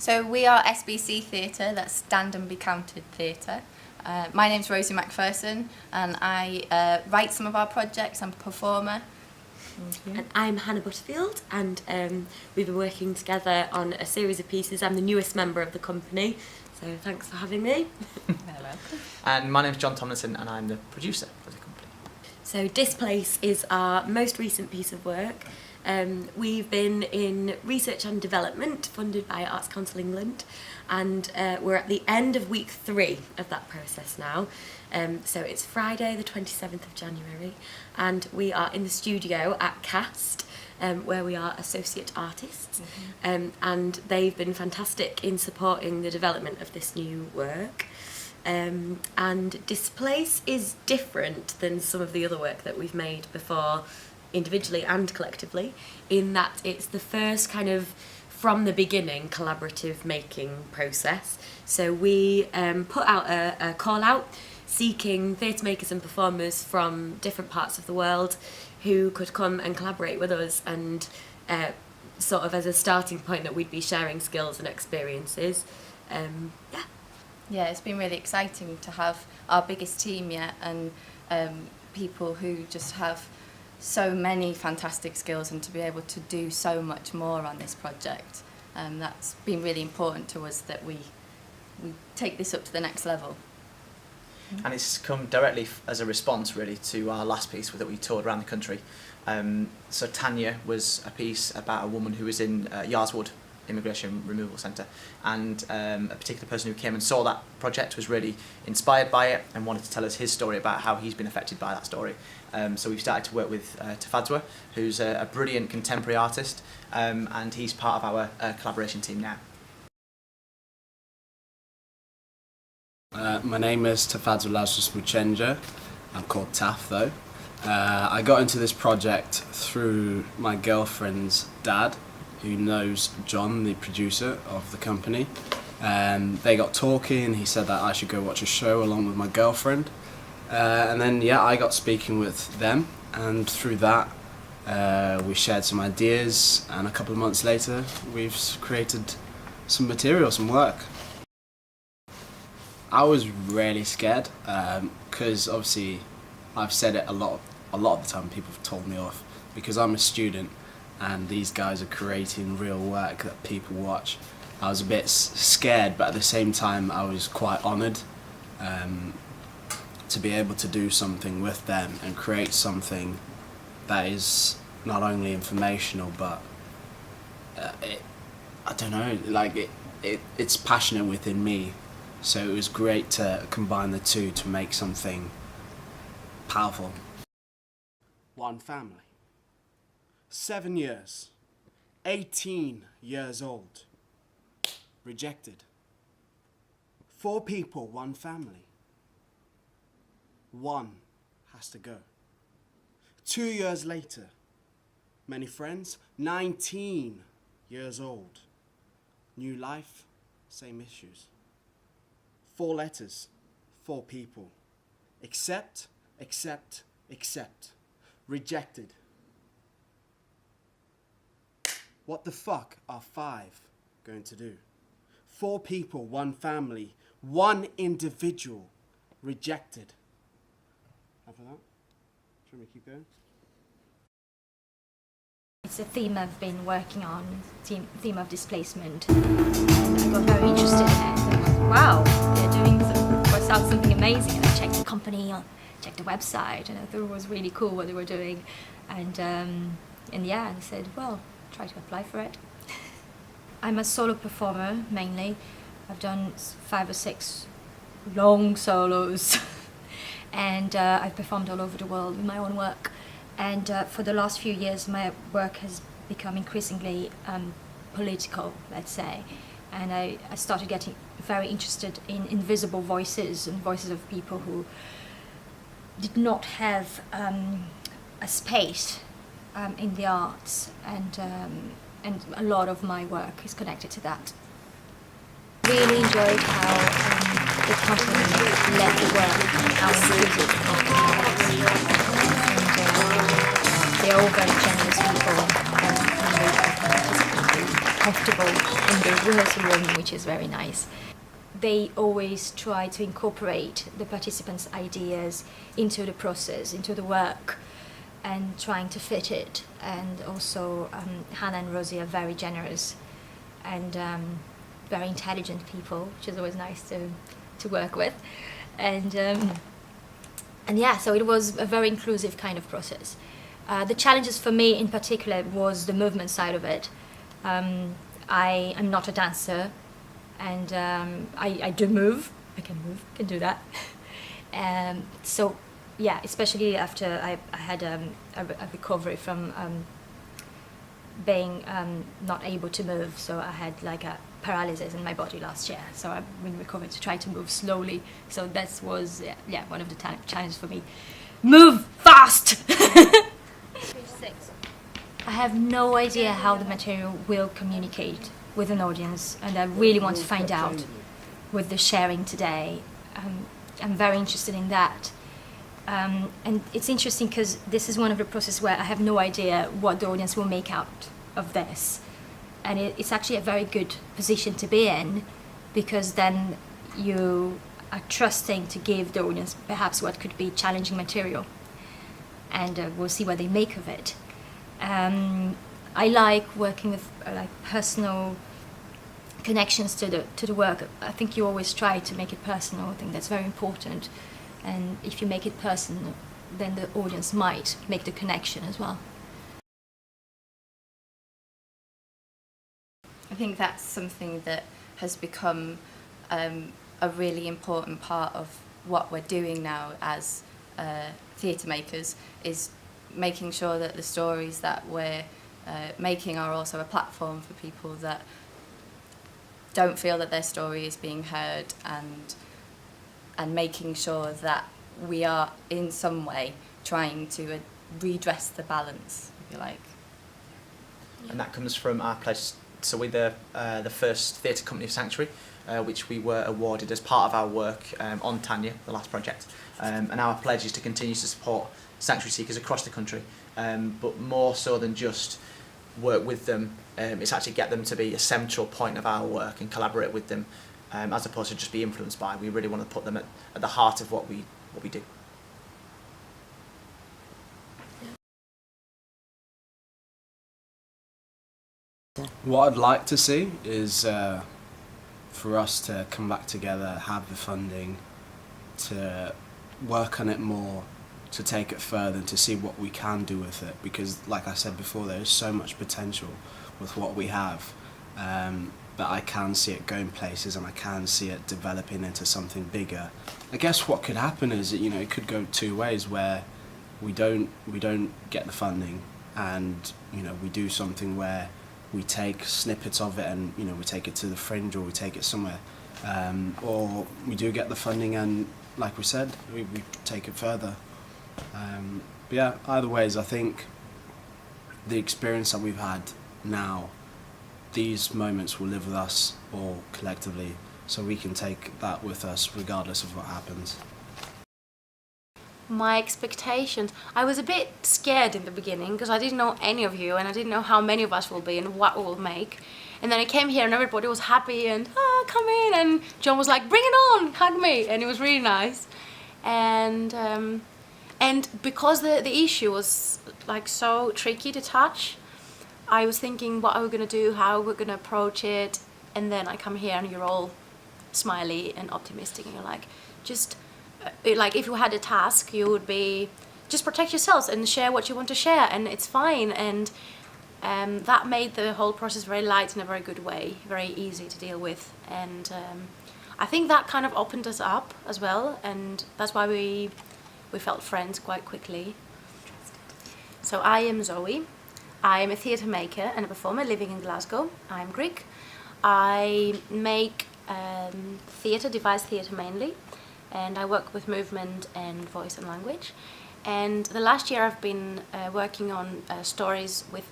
So we are SBC Theatre, that's Stand and Be Counted Theatre. My name's Rosie McPherson and I write some of our projects. I'm a performer. And I'm Hannah Butterfield, and we've been working together on a series of pieces. I'm the newest member of the company, so thanks for having me. You're welcome. And my name's John Tomlinson and I'm the producer for the company. So Displace is our most recent piece of work. We've been in research and development funded by Arts Council England, and we're at the end of week 3 of that process now. So it's Friday the 27th of January and we are in the studio at Cast, where we are associate artists, and they've been fantastic in supporting the development of this new work. And Displace is different than some of the other work that we've made before, individually and collectively, in that it's the first kind of from the beginning collaborative making process. So we put out a call out seeking theatre makers and performers from different parts of the world who could come and collaborate with us, and sort of as a starting point that we'd be sharing skills and experiences. Yeah, it's been really exciting to have our biggest team yet, and people who just have so many fantastic skills, and to be able to do so much more on this project. That's been really important to us, that we take this up to the next level. And it's come directly as a response really to our last piece that we toured around the country. So Tanya was a piece about a woman who was in Yarswood Immigration Removal Centre, and a particular person who came and saw that project was really inspired by it and wanted to tell us his story about how he's been affected by that story. So we've started to work with Tafadzwa, who's a brilliant contemporary artist, and he's part of our collaboration team now. My name is Tafadzwa Lazarus Muchenja. I'm called Taf though. I got into this project through my girlfriend's dad, who knows John, the producer of the company. They got talking, he said that I should go watch a show along with my girlfriend. And then yeah, I got speaking with them, and through that we shared some ideas, and a couple of months later we've created some material, some work. I was really scared because obviously I've said it a lot of the time. People have told me off because I'm a student and these guys are creating real work that people watch. I was a bit scared, but at the same time I was quite honoured to be able to do something with them and create something that is not only informational but I don't know, like it's passionate within me. So it was great to combine the two to make something powerful. One family. 7 years. 18 years old. Rejected. 4 people, one family. One has to go. 2 years later. Many friends. 19 years old. New life, same issues. 4 letters, 4 people. Accept, accept, accept. Rejected. What the fuck are 5 going to do? 4 people, one family, one individual. Rejected. After that, should we keep going? It's a theme I've been working on, theme of displacement. And I got very interested in it. Wow, they're doing something amazing. And I checked the company, checked the website, and I thought it was really cool what they were doing. And yeah, I said, well, try to apply for it. I'm a solo performer mainly. I've done 5 or 6 long solos, and I've performed all over the world with my own work. And for the last few years, my work has become increasingly political, let's say. And I started getting very interested in invisible voices, and voices of people who did not have a space in the arts. And a lot of my work is connected to that. Really enjoyed how the company led the work and how inclusive the company was. And they're all very generous people, and I'm really glad to participate. comfortable in the rehearsal room, which is very nice. They always try to incorporate the participants' ideas into the process, into the work, and trying to fit it. And also Hannah and Rosie are very generous and very intelligent people, which is always nice to work with. And yeah, so it was a very inclusive kind of process. The challenges for me in particular was the movement side of it. I am not a dancer, and I do move. I can do that. So yeah, especially after I had a recovery from being not able to move. So I had like a paralysis in my body last year. So I've been recovered to try to move slowly. So that was one of the challenges for me. Move fast! I have no idea how the material will communicate with an audience, and I really want to find out with the sharing today. I'm very interested in that. And it's interesting because this is one of the processes where I have no idea what the audience will make out of this. And it's actually a very good position to be in, because then you are trusting to give the audience perhaps what could be challenging material. And we'll see what they make of it. I like working with personal connections to the work. I think you always try to make it personal. I think that's very important. And if you make it personal, then the audience might make the connection as well. I think that's something that has become a really important part of what we're doing now as theatre makers, is making sure that the stories that we're making are also a platform for people that don't feel that their story is being heard, and making sure that we are in some way trying to redress the balance, if you like. And that comes from our pledge. So we're the first theatre company of Sanctuary, which we were awarded as part of our work on Tanya, the last project. And our pledge is to continue to support sanctuary seekers across the country, but more so than just work with them, it's actually get them to be a central point of our work and collaborate with them, as opposed to just be influenced by. We really want to put them at the heart of what we do. What I'd like to see is for us to come back together, have the funding, to work on it more, to take it further and to see what we can do with it, because like I said before, there is so much potential with what we have, that I can see it going places and I can see it developing into something bigger. I guess what could happen is that, you know, it could go two ways, where we don't get the funding, and you know, we do something where we take snippets of it and, you know, we take it to the Fringe or we take it somewhere, or we do get the funding and, like we said, we take it further. But yeah, either ways, I think the experience that we've had now, these moments will live with us all collectively, so we can take that with us regardless of what happens. My expectations, I was a bit scared in the beginning because I didn't know any of you and I didn't know how many of us will be and what we'll make. And then I came here and everybody was happy and come in, and John was like, bring it on, hug me, and it was really nice. And because the issue was like so tricky to touch, I was thinking, what are we gonna do, how we're gonna approach it, and then I come here and you're all smiley and optimistic, and you're like, just like if you had a task, you would be just protect yourselves and share what you want to share, and it's fine. And that made the whole process very light in a very good way, very easy to deal with. And I think that kind of opened us up as well, and that's why we felt friends quite quickly. So I am Zoe. I am a theatre maker and a performer living in Glasgow. I'm Greek. I make theatre, devised theatre mainly, and I work with movement and voice and language. And the last year I've been working on stories with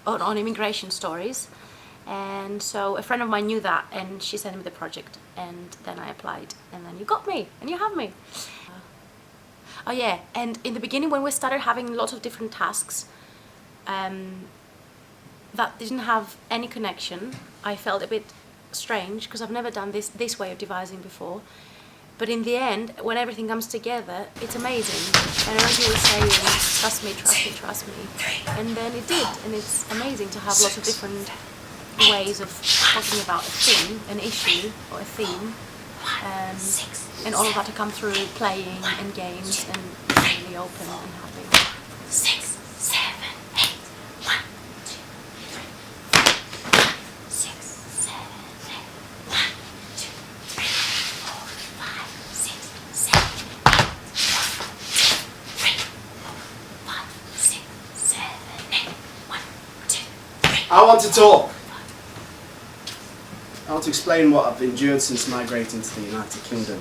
on immigration stories. And so a friend of mine knew that, and she sent me the project, and then I applied, and then you got me, and you have me. Oh yeah, and in the beginning when we started having lots of different tasks, that didn't have any connection. I felt a bit strange because I've never done this way of devising before. But in the end, when everything comes together, it's amazing. And I know he was saying, trust me, trust me, trust me. And then it did. And it's amazing to have lots of different ways of talking about a thing, an issue, or a theme. And all of that to come through playing and games and being really open and happy. 6, 7, 8. 1, 2, 3, 6, 7, 8. 1, 2, 3, 4, 5, 6, 7, 8. 1, 2, 3, 4, 5, 6, 7, 8. 1, 2, 3. I want to talk. I want to explain what I've endured since migrating to the United Kingdom.